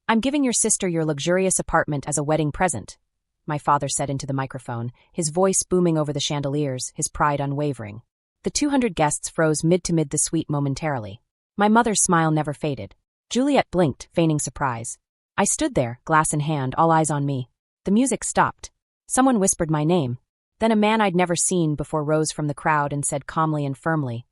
"I'm giving your sister your luxurious apartment as a wedding present," my father said into the microphone, his voice booming over the chandeliers, his pride unwavering. The 200 guests froze mid the suite momentarily. My mother's smile never faded. Juliet blinked, feigning surprise. I stood there, glass in hand, all eyes on me. The music stopped. Someone whispered my name. Then a man I'd never seen before rose from the crowd and said calmly and firmly,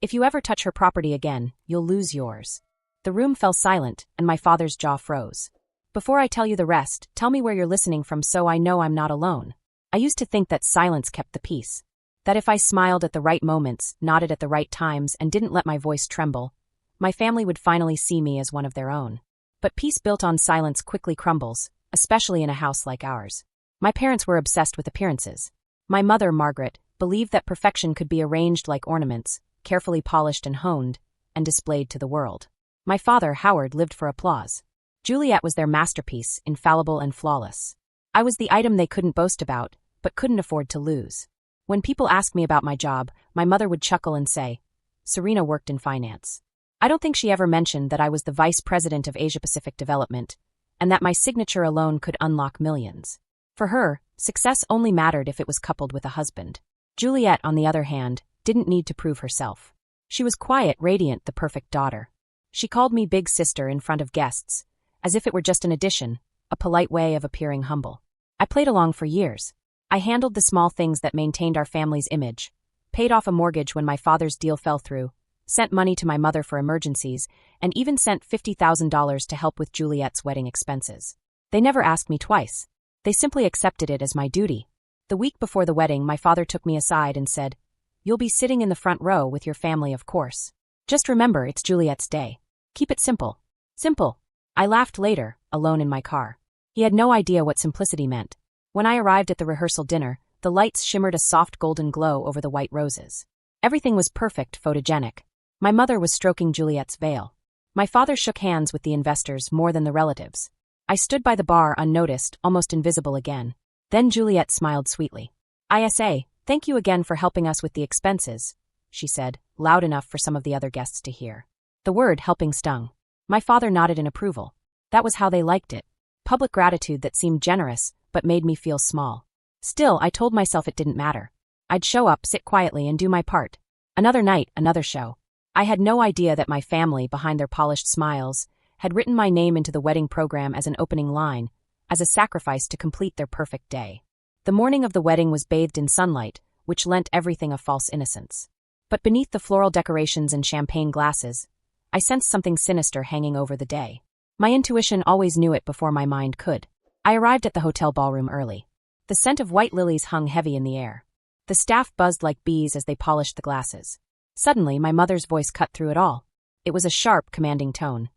"If you ever touch her property again, you'll lose yours." The room fell silent, and my father's jaw froze. "Before I tell you the rest, tell me where you're listening from so I know I'm not alone." I used to think that silence kept the peace. That if I smiled at the right moments, nodded at the right times, and didn't let my voice tremble, my family would finally see me as one of their own. But peace built on silence quickly crumbles, especially in a house like ours. My parents were obsessed with appearances. My mother, Margaret, believed that perfection could be arranged like ornaments, carefully polished and honed, and displayed to the world. My father, Howard, lived for applause. Juliet was their masterpiece, infallible and flawless. I was the item they couldn't boast about, but couldn't afford to lose. When people asked me about my job, my mother would chuckle and say, "Serena worked in finance." I don't think she ever mentioned that I was the vice president of Asia-Pacific Development, and that my signature alone could unlock millions. For her, success only mattered if it was coupled with a husband. Juliet, on the other hand, didn't need to prove herself. She was quiet, radiant, the perfect daughter. She called me big sister in front of guests, as if it were just an addition, a polite way of appearing humble. I played along for years. I handled the small things that maintained our family's image, paid off a mortgage when my father's deal fell through, sent money to my mother for emergencies, and even sent $50,000 to help with Juliet's wedding expenses. They never asked me twice. They simply accepted it as my duty. The week before the wedding, my father took me aside and said, "You'll be sitting in the front row with your family, of course. Just remember, it's Juliet's day. Keep it simple." Simple. I laughed later, alone in my car. He had no idea what simplicity meant. When I arrived at the rehearsal dinner, the lights shimmered a soft golden glow over the white roses. Everything was perfect, photogenic. My mother was stroking Juliet's veil. My father shook hands with the investors more than the relatives. I stood by the bar unnoticed, almost invisible again. Then Juliet smiled sweetly. "ISA, thank you again for helping us with the expenses," she said, loud enough for some of the other guests to hear. The word helping stung. My father nodded in approval. That was how they liked it. Public gratitude that seemed generous, but made me feel small. Still, I told myself it didn't matter. I'd show up, sit quietly, and do my part. Another night, another show. I had no idea that my family, behind their polished smiles, had written my name into the wedding program as an opening line, as a sacrifice to complete their perfect day. The morning of the wedding was bathed in sunlight, which lent everything a false innocence. But beneath the floral decorations and champagne glasses, I sensed something sinister hanging over the day. My intuition always knew it before my mind could. I arrived at the hotel ballroom early. The scent of white lilies hung heavy in the air. The staff buzzed like bees as they polished the glasses. Suddenly, my mother's voice cut through it all. It was a sharp, commanding tone.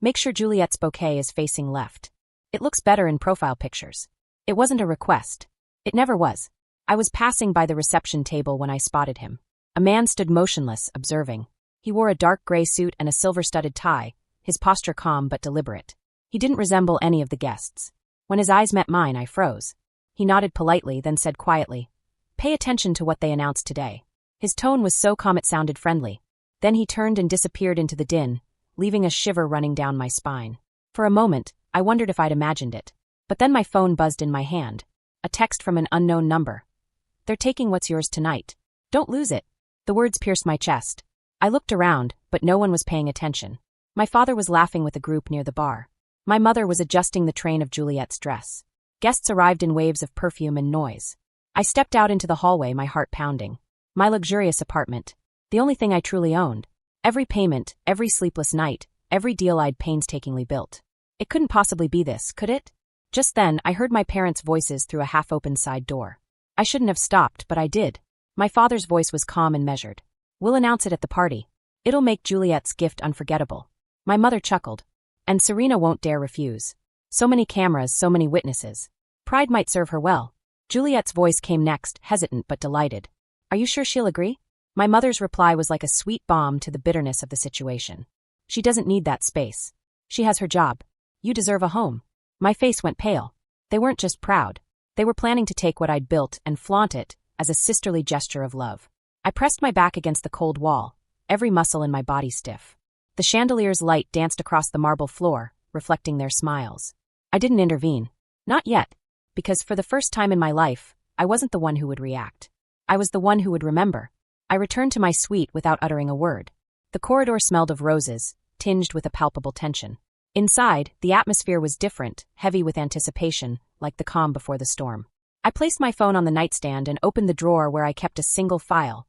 "Make sure Juliet's bouquet is facing left. It looks better in profile pictures." It wasn't a request. It never was. I was passing by the reception table when I spotted him. A man stood motionless, observing. He wore a dark gray suit and a silver-studded tie, his posture calm but deliberate. He didn't resemble any of the guests. When his eyes met mine, I froze. He nodded politely, then said quietly, "Pay attention to what they announced today." His tone was so calm it sounded friendly. Then he turned and disappeared into the din, leaving a shiver running down my spine. For a moment, I wondered if I'd imagined it. But then my phone buzzed in my hand. A text from an unknown number. "They're taking what's yours tonight. Don't lose it." The words pierced my chest. I looked around, but no one was paying attention. My father was laughing with a group near the bar. My mother was adjusting the train of Juliet's dress. Guests arrived in waves of perfume and noise. I stepped out into the hallway, my heart pounding. My luxurious apartment. The only thing I truly owned. Every payment, every sleepless night, every deal I'd painstakingly built. It couldn't possibly be this, could it? Just then, I heard my parents' voices through a half-open side door. I shouldn't have stopped, but I did. My father's voice was calm and measured. "We'll announce it at the party. It'll make Juliet's gift unforgettable." My mother chuckled. "And Serena won't dare refuse. So many cameras, so many witnesses. Pride might serve her well." Juliet's voice came next, hesitant but delighted. "Are you sure she'll agree?" My mother's reply was like a sweet balm to the bitterness of the situation. "She doesn't need that space. She has her job. You deserve a home." My face went pale. They weren't just proud. They were planning to take what I'd built and flaunt it as a sisterly gesture of love. I pressed my back against the cold wall, every muscle in my body stiff. The chandelier's light danced across the marble floor, reflecting their smiles. I didn't intervene. Not yet. Because for the first time in my life, I wasn't the one who would react. I was the one who would remember. I returned to my suite without uttering a word. The corridor smelled of roses, tinged with a palpable tension. Inside, the atmosphere was different, heavy with anticipation, like the calm before the storm. I placed my phone on the nightstand and opened the drawer where I kept a single file.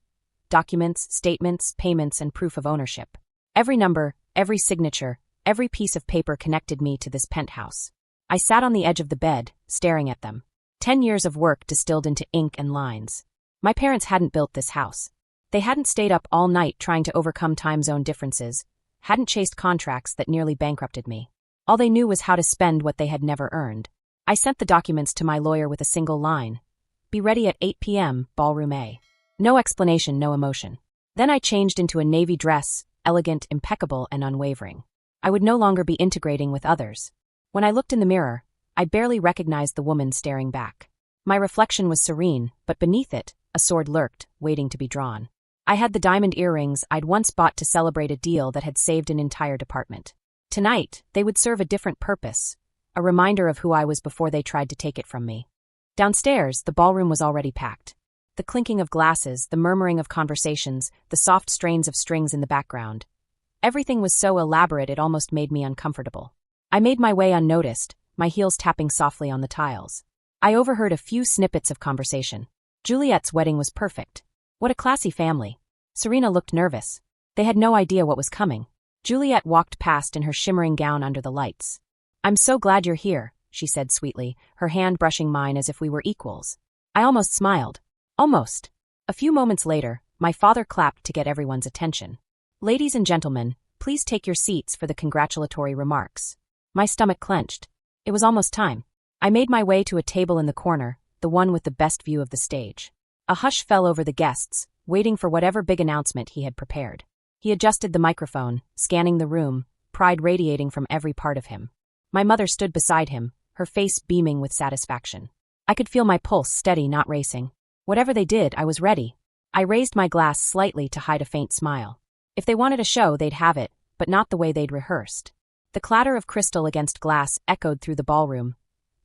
Documents, statements, payments, and proof of ownership. Every number, every signature, every piece of paper connected me to this penthouse. I sat on the edge of the bed, staring at them. 10 years of work distilled into ink and lines. My parents hadn't built this house. They hadn't stayed up all night trying to overcome time zone differences, hadn't chased contracts that nearly bankrupted me. All they knew was how to spend what they had never earned. I sent the documents to my lawyer with a single line. Be ready at 8 p.m., Ballroom A. No explanation, no emotion. Then I changed into a navy dress, elegant, impeccable, and unwavering. I would no longer be integrating with others. When I looked in the mirror, I barely recognized the woman staring back. My reflection was serene, but beneath it, a sword lurked, waiting to be drawn. I had the diamond earrings I'd once bought to celebrate a deal that had saved an entire department. Tonight, they would serve a different purpose, a reminder of who I was before they tried to take it from me. Downstairs, the ballroom was already packed. The clinking of glasses, the murmuring of conversations, the soft strains of strings in the background. Everything was so elaborate it almost made me uncomfortable. I made my way unnoticed, my heels tapping softly on the tiles. I overheard a few snippets of conversation. Juliet's wedding was perfect. What a classy family. Serena looked nervous. They had no idea what was coming. Juliet walked past in her shimmering gown under the lights. I'm so glad you're here, she said sweetly, her hand brushing mine as if we were equals. I almost smiled. Almost. A few moments later, my father clapped to get everyone's attention. Ladies and gentlemen, please take your seats for the congratulatory remarks. My stomach clenched. It was almost time. I made my way to a table in the corner, the one with the best view of the stage. A hush fell over the guests, waiting for whatever big announcement he had prepared. He adjusted the microphone, scanning the room, pride radiating from every part of him. My mother stood beside him, her face beaming with satisfaction. I could feel my pulse steady, not racing. Whatever they did, I was ready. I raised my glass slightly to hide a faint smile. If they wanted a show, they'd have it, but not the way they'd rehearsed. The clatter of crystal against glass echoed through the ballroom,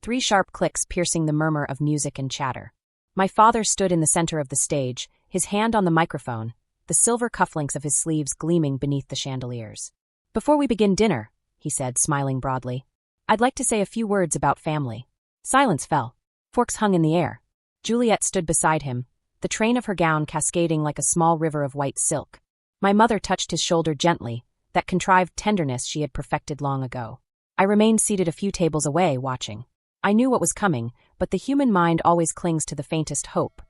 3 sharp clicks piercing the murmur of music and chatter. My father stood in the center of the stage, his hand on the microphone, the silver cufflinks of his sleeves gleaming beneath the chandeliers. Before we begin dinner, he said, smiling broadly, I'd like to say a few words about family. Silence fell. Forks hung in the air. Juliet stood beside him, the train of her gown cascading like a small river of white silk. My mother touched his shoulder gently, that contrived tenderness she had perfected long ago. I remained seated a few tables away, watching. I knew what was coming, but the human mind always clings to the faintest hope.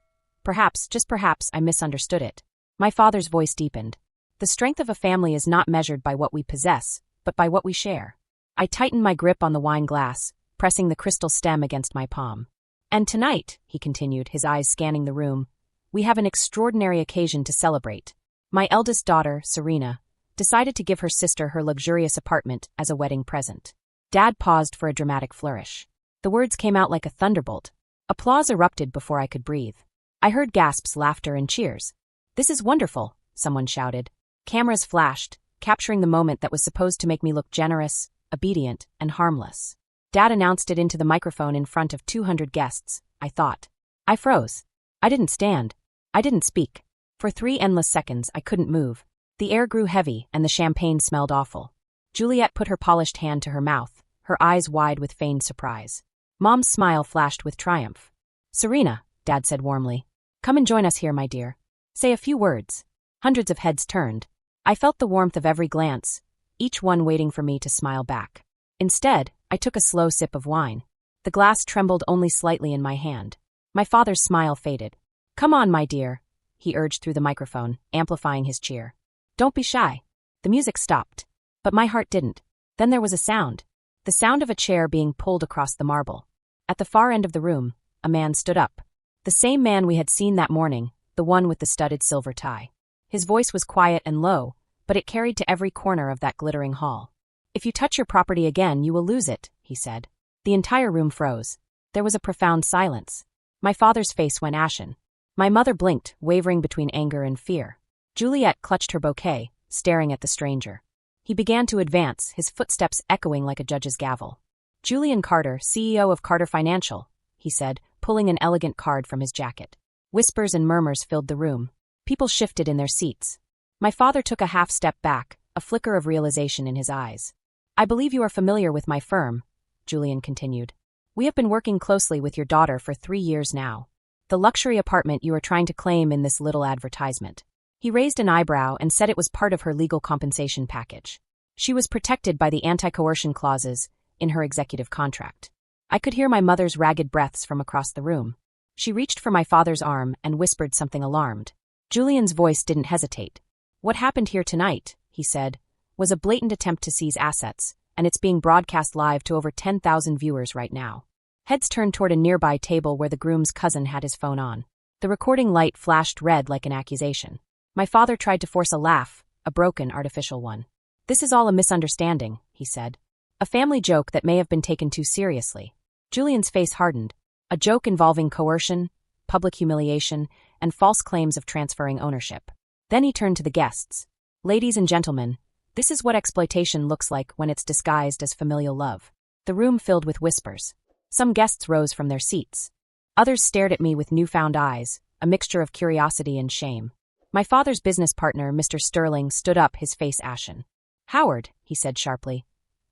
Perhaps, just perhaps, I misunderstood it. My father's voice deepened. The strength of a family is not measured by what we possess, but by what we share. I tightened my grip on the wine glass, pressing the crystal stem against my palm. And tonight, he continued, his eyes scanning the room, we have an extraordinary occasion to celebrate. My eldest daughter, Serena, decided to give her sister her luxurious apartment as a wedding present. Dad paused for a dramatic flourish. The words came out like a thunderbolt. Applause erupted before I could breathe. I heard gasps, laughter, and cheers. This is wonderful, someone shouted. Cameras flashed, capturing the moment that was supposed to make me look generous, obedient, and harmless. Dad announced it into the microphone in front of 200 guests, I thought. I froze. I didn't stand. I didn't speak. For 3 endless seconds, I couldn't move. The air grew heavy, and the champagne smelled awful. Juliet put her polished hand to her mouth, her eyes wide with feigned surprise. Mom's smile flashed with triumph. Serena, Dad said warmly. Come and join us here, my dear. Say a few words. Hundreds of heads turned. I felt the warmth of every glance, each one waiting for me to smile back. Instead, I took a slow sip of wine. The glass trembled only slightly in my hand. My father's smile faded. Come on, my dear, he urged through the microphone, amplifying his cheer. Don't be shy. The music stopped. But my heart didn't. Then there was a sound. The sound of a chair being pulled across the marble. At the far end of the room, a man stood up. The same man we had seen that morning, the one with the studded silver tie. His voice was quiet and low, but it carried to every corner of that glittering hall. If you touch your property again, you will lose it, he said. The entire room froze. There was a profound silence. My father's face went ashen. My mother blinked, wavering between anger and fear. Juliet clutched her bouquet, staring at the stranger. He began to advance, his footsteps echoing like a judge's gavel. "Julian Carter, CEO of Carter Financial," he said, pulling an elegant card from his jacket. Whispers and murmurs filled the room. People shifted in their seats. My father took a half step back, a flicker of realization in his eyes. "I believe you are familiar with my firm," Julian continued. "We have been working closely with your daughter for 3 years now. The luxury apartment you are trying to claim in this little advertisement." He raised an eyebrow and said it was part of her legal compensation package. She was protected by the anti-coercion clauses in her executive contract. I could hear my mother's ragged breaths from across the room. She reached for my father's arm and whispered something alarmed. Julian's voice didn't hesitate. "What happened here tonight," he said, "was a blatant attempt to seize assets, and it's being broadcast live to over 10,000 viewers right now." Heads turned toward a nearby table where the groom's cousin had his phone on. The recording light flashed red like an accusation. My father tried to force a laugh, a broken, artificial one. "This is all a misunderstanding," he said. "A family joke that may have been taken too seriously." Julian's face hardened. A joke involving coercion, public humiliation, and false claims of transferring ownership. Then he turned to the guests. "Ladies and gentlemen, this is what exploitation looks like when it's disguised as familial love." The room filled with whispers. Some guests rose from their seats. Others stared at me with newfound eyes, a mixture of curiosity and shame. My father's business partner, Mr. Sterling, stood up, his face ashen. "Howard," he said sharply,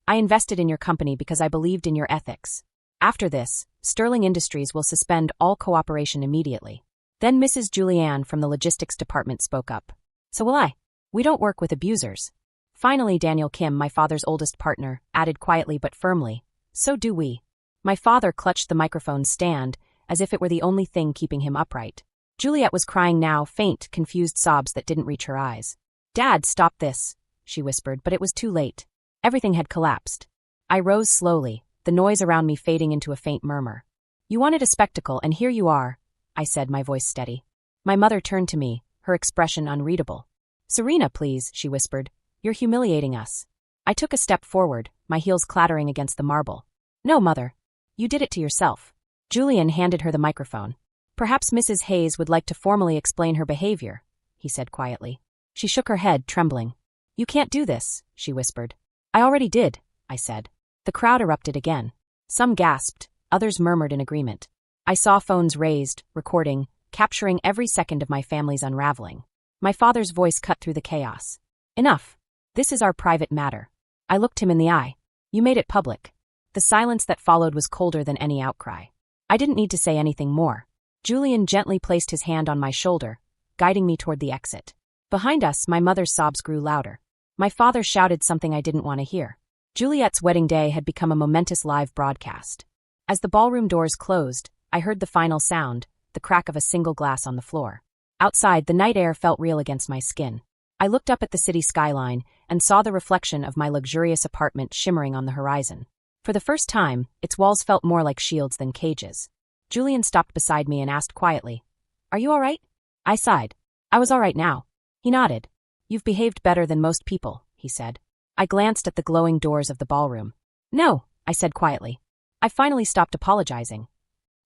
"I invested in your company because I believed in your ethics. After this, Sterling Industries will suspend all cooperation immediately." Then Mrs. Julianne from the logistics department spoke up. "So will I. We don't work with abusers." Finally, Daniel Kim, my father's oldest partner, added quietly but firmly, "So do we." My father clutched the microphone stand, as if it were the only thing keeping him upright. Juliet was crying now, faint, confused sobs that didn't reach her eyes. "Dad, stop this," she whispered, but it was too late. Everything had collapsed. I rose slowly, the noise around me fading into a faint murmur. "You wanted a spectacle, and here you are," I said, my voice steady. My mother turned to me, her expression unreadable. "Serena, please," she whispered. "You're humiliating us." I took a step forward, my heels clattering against the marble. "No, Mother. You did it to yourself." Julian handed her the microphone. "Perhaps Mrs. Hayes would like to formally explain her behavior," he said quietly. She shook her head, trembling. "You can't do this," she whispered. "I already did," I said. The crowd erupted again. Some gasped, others murmured in agreement. I saw phones raised, recording, capturing every second of my family's unraveling. My father's voice cut through the chaos. "Enough. This is our private matter." I looked him in the eye. "You made it public." The silence that followed was colder than any outcry. I didn't need to say anything more. Julian gently placed his hand on my shoulder, guiding me toward the exit. Behind us, my mother's sobs grew louder. My father shouted something I didn't want to hear. Juliet's wedding day had become a momentous live broadcast. As the ballroom doors closed, I heard the final sound, the crack of a single glass on the floor. Outside, the night air felt real against my skin. I looked up at the city skyline and saw the reflection of my luxurious apartment shimmering on the horizon. For the first time, its walls felt more like shields than cages. Julian stopped beside me and asked quietly, "Are you all right?" I sighed. I was all right now. He nodded. "You've behaved better than most people," he said. I glanced at the glowing doors of the ballroom. "No," I said quietly. I finally stopped apologizing.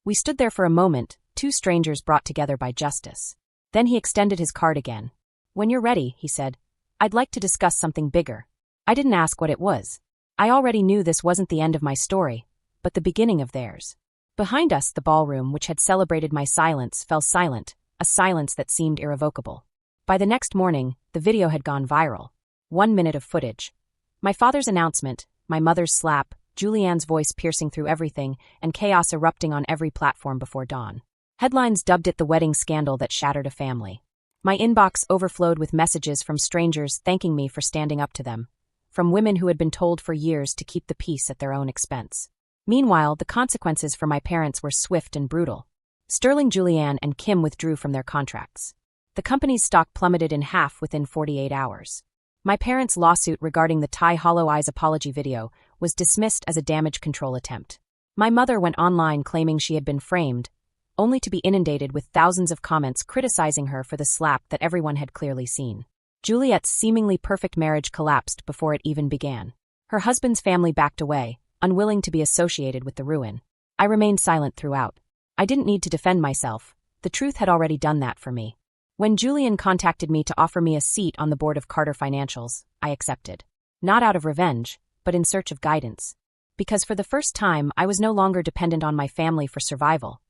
We stood there for a moment, two strangers brought together by justice. Then he extended his card again. "When you're ready," he said, "I'd like to discuss something bigger." I didn't ask what it was. I already knew this wasn't the end of my story, but the beginning of theirs. Behind us, the ballroom, which had celebrated my silence, fell silent, a silence that seemed irrevocable. By the next morning, the video had gone viral. 1 minute of footage. My father's announcement, my mother's slap, Julianne's voice piercing through everything, and chaos erupting on every platform before dawn. Headlines dubbed it the wedding scandal that shattered a family. My inbox overflowed with messages from strangers thanking me for standing up to them, from women who had been told for years to keep the peace at their own expense. Meanwhile, the consequences for my parents were swift and brutal. Sterling, Julianne, and Kim withdrew from their contracts. The company's stock plummeted in half within 48 hours. My parents' lawsuit regarding the Thai Hollow Eyes apology video was dismissed as a damage control attempt. My mother went online claiming she had been framed, only to be inundated with thousands of comments criticizing her for the slap that everyone had clearly seen. Juliet's seemingly perfect marriage collapsed before it even began. Her husband's family backed away, unwilling to be associated with the ruin. I remained silent throughout. I didn't need to defend myself. The truth had already done that for me. When Julian contacted me to offer me a seat on the board of Carter Financials, I accepted. not out of revenge, but in search of guidance. Because for the first time, I was no longer dependent on my family for survival.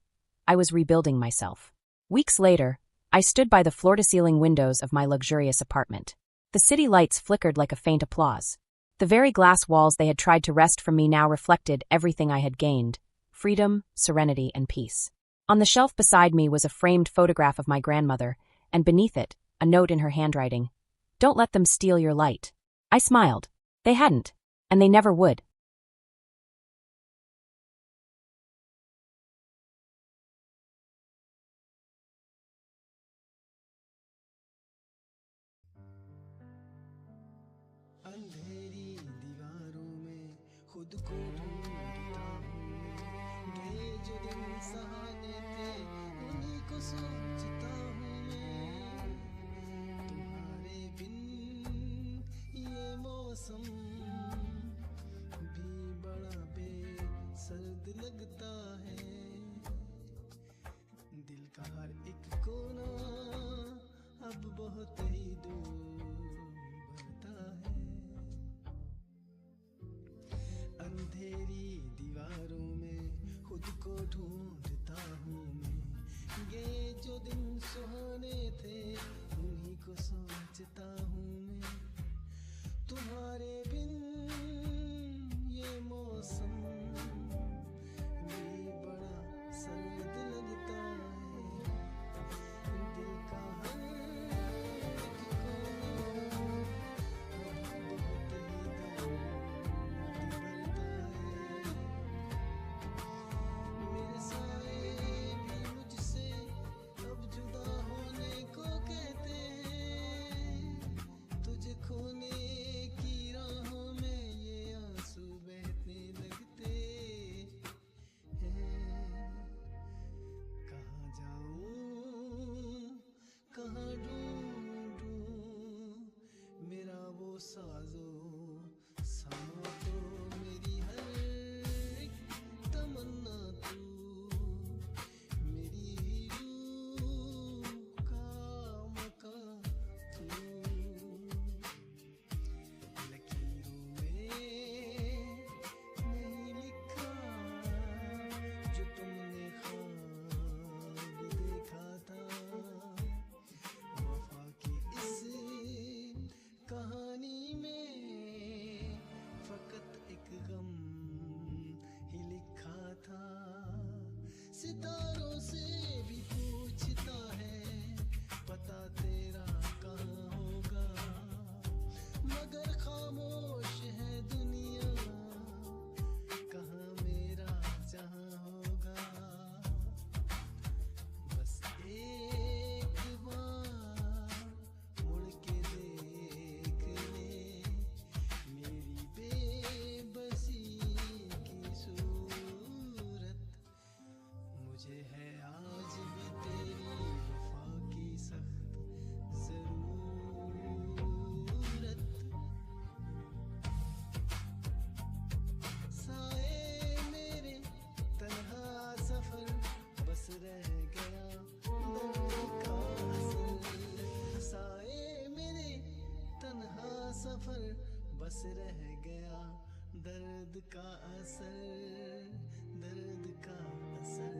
I was rebuilding myself. Weeks later, I stood by the floor-to-ceiling windows of my luxurious apartment. The city lights flickered like a faint applause. The very glass walls they had tried to wrest from me now reflected everything I had gained: freedom, serenity, and peace. On the shelf beside me was a framed photograph of my grandmother, and beneath it, a note in her handwriting: "Don't let them steal your light." I smiled. They hadn't, and they never would. अंधेरी दीवारों में खुद को ढूंढता हूँ मैं। गए जो दिन सहारे थे उन्हीं को सोचता हूँ मैं। तुम्हारे बिन ये मौसम भी बड़ा बेसर्द लगता है। दिल का हर एक कोना अब बहुत ही दूर भरता है। अंधेरी दीवारों में खुद को ढूंढता हूँ मैं। ये जो दिन सुहाने थे उन्हीं को सोचता हूँ मैं। तुम्हारे बिन ये मौसम भी बड़ा सर्द लगता है। दिल का हर एक कोना बहुत ही दर्द भरता है। मेरे साए भी मुझसे अब जुदा होने को कहते हैं। तुझे खोने की राहों में ये आंसू बहने लगते हैं। कहाँ जाऊँ कहाँ ढूंढूं मेरा वो साजो सामा, तो मेरी हर एक तमन्ना तू, मेरी रूह का मकां तू। लकीरों में नहीं लिखा जो तुमने ख्वाब देखा था। वफा की इस कहानी में फकत एक गम ही लिखा था। सितारों से भी पूछता है पता तेरा कहाँ होगा, मगर खामोश है दुनिया कहाँ मेरा जहाँ होगा। बस एक बार मुड़ के देख ले मेरी बेबसी की सूरत। मुझे है आज भी तेरी वफा की सख्त जरूरत। साए मेरे तन्हा सफर बस रह गया दर्द का असर। साए मेरे तन्हा सफर बस रह गया दर्द का असर, दर्द का असर।